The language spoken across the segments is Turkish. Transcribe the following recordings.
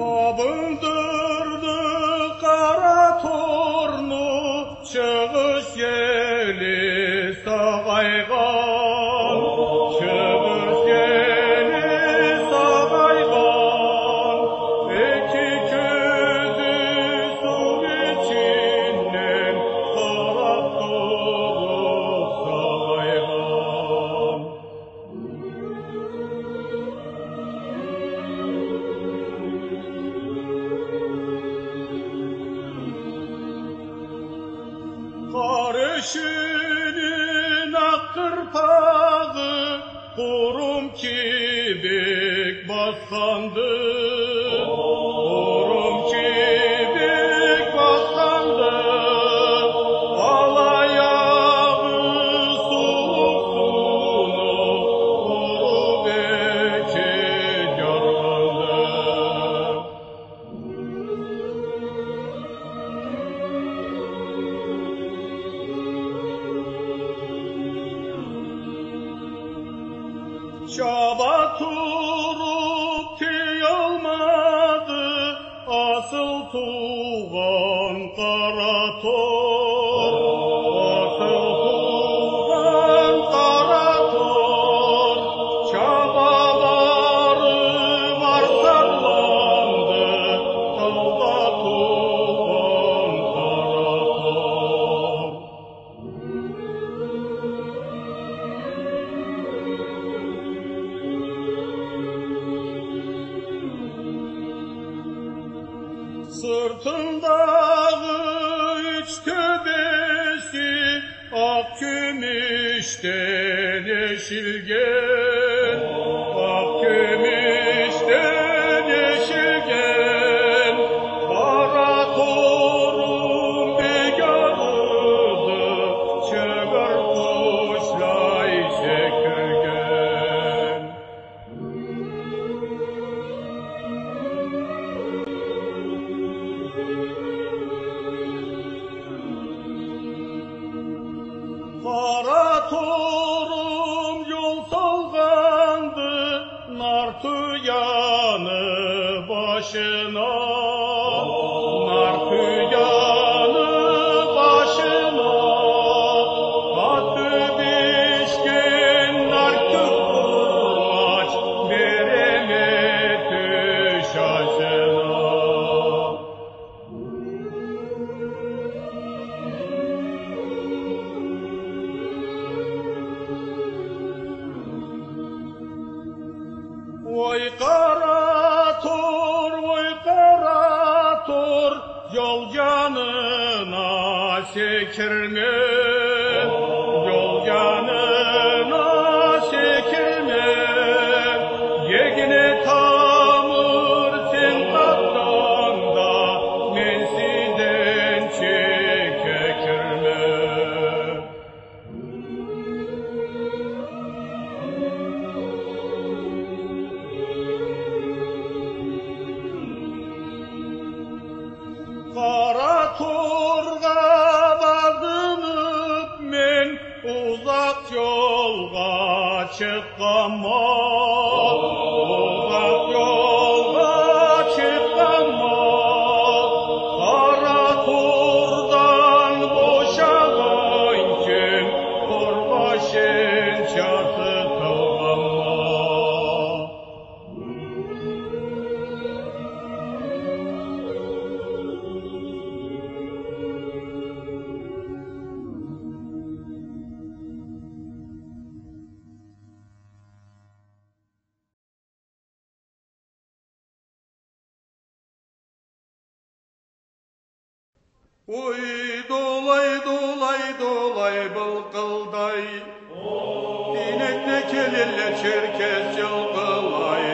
Kabındırdı kara tornu, çıkış yeli sağaygan, çıkış yeli sağaygan, iki közü su içinden taraf doğup sağaygan. Karışının akkırpağı kurum kibik bassandı, kurum kibik bassandı, alayağı soğuk sunu kuru beki yarlandı. Şaba turup kıyılmadı, asıl tuğan kara tor, asıl tuğan kara tor, çabaları var sallandı, dalda tuğan kara tor. Sırtındağı üç töbesi ak gümüşten yeşilgen, ak gümüşten yeşilgen, kara torun begarıdı, çığır kuşlay çekirgen. Kara torum yol salgandı, nartı yanı başına, nartı yanı başına, katı bişken nartı kurmaç, veremedi şaşına. Oy kara tor, yol canına sekirme, yol canına sekirme, yegine tamır sen tattan da, men sizden çekekirme. Kara torga bağlanıp men uzak yolga çıkkanma, uzak yolga çıkkanma, kara tordan boşagan kim korbaşın çası tılganma. Oy dolay dolay dolay bılkılday, dinekle kelille çerkez çılgılay.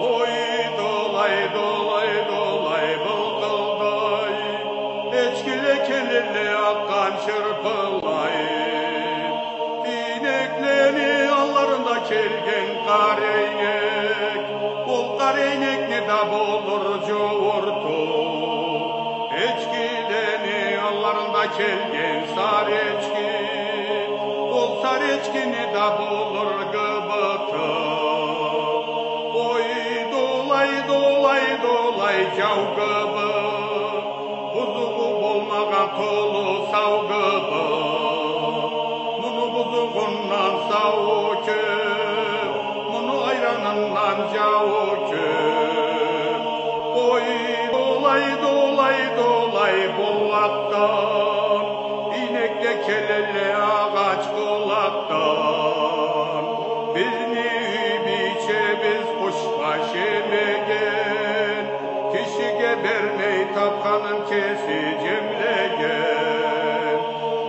Oy dolay dolay dolay bılkılday, eçkile kelille akkan çırpılay. Dinekleri allarında kelgen kareynek, ol kareynek ne da bolur joğurtu. Eçkileni allarında kelgen sareçki, ol sareçkini da bulur gıbıtı. Oy dolay dolay javgıbı, buzuğu bolmagan tolu savgıbı, munu buzuğundan savucu, munu ayranından javucu. Oy dolay dolay dolay bullaktan, inekle kelele ağaç kulaktan, bizni biçemiz kuşbaş emegen, kişiye vermey tapkanın kesi cemlegen.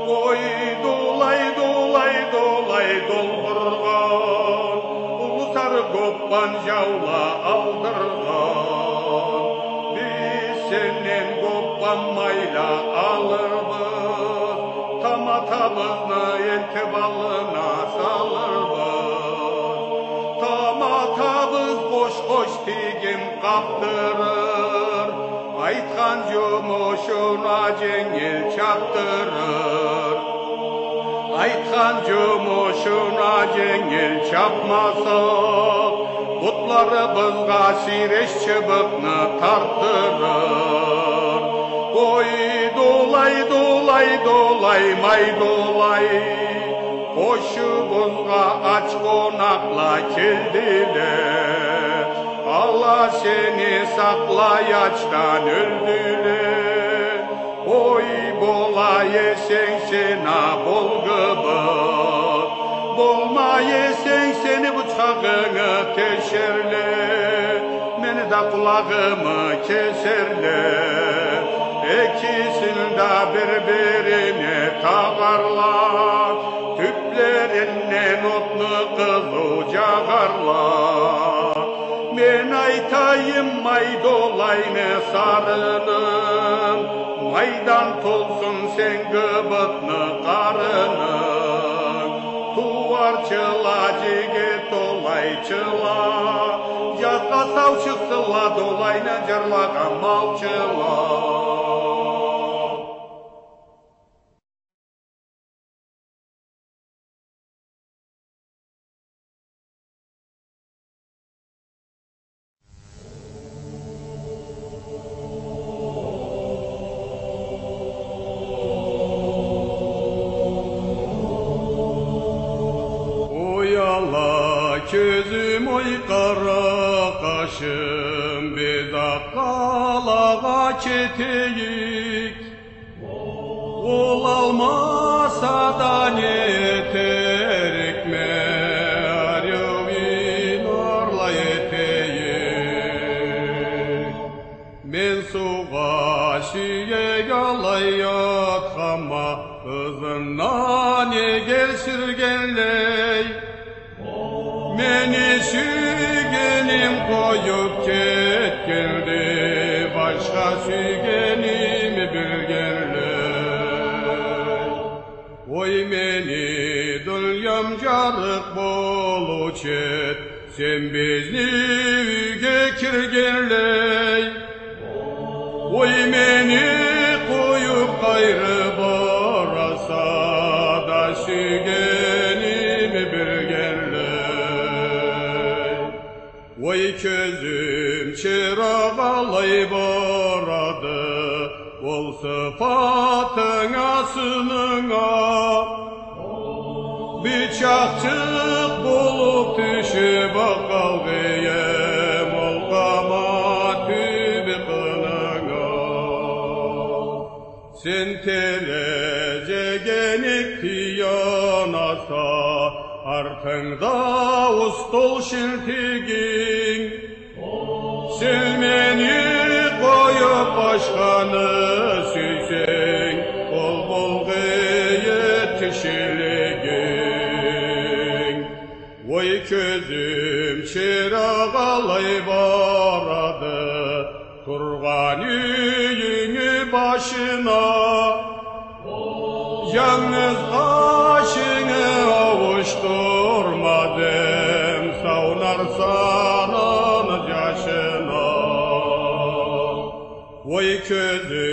Oy dolay dolay dolay dolburgan, ulu sarı koppan javla aldırgan. Biz senden koppanmayla alırız, tamatabızını enteballına salırız. Tamatabız koş koş tigim kaptırır, aytkan jumuşuna jengil çaptırır. Aytkan jumuşuna jengil çapmasak, butlarыбызга сиреш чыбыкны тарттырыр. Ой долай долай долай май долай, қошыбызга ач қонақла келдилер. Алла сени сақлай ачтан өлдүлер. Ой бола есең сена болгыбыз, bolma yesen seni bıçağını teşerle, beni de kulağımı keserle. İkisini de birbirine takarlar, tüplerinden otlu kızıl cagarlar. Ben aytayım may dolayını sarının, maydan tolsun sen gıbıtını karının. Tuvarçıla jigit dolayçıla, yazga savçısıla dolayını jırlagan malçıla. Közüm oy kara kaşım, biz akkalağa keteyik. Ol almasa da ne eterik, meriyovin orla eteyik. Ben suğa şiye yalay yatxama, kızından egel sürgenley. Meni sügenim koyup ketkendi, başka sügenimi bilgenley. Oy meni dünyam jarık boluçet, sen bizni üge kirgenley. Oy meni koyup gayrı barasa da sügenimi bilgenley. Oy közüm çırağalay baradı, ol sıfatına sınığa. Bıçakçık bulup düşüp kalgıyım, ol kamat tübü kınığa. Sen terecegenik tiyanasa, Artında ustol şiltigin, silmeni koyup başkanı süysen, bol bol yetişiligin. Oy közüm çırağalay baradı, turgan üyünü başına. Yalnız aşını avuşturmadım, savnar sanın yaşına. Oy közüm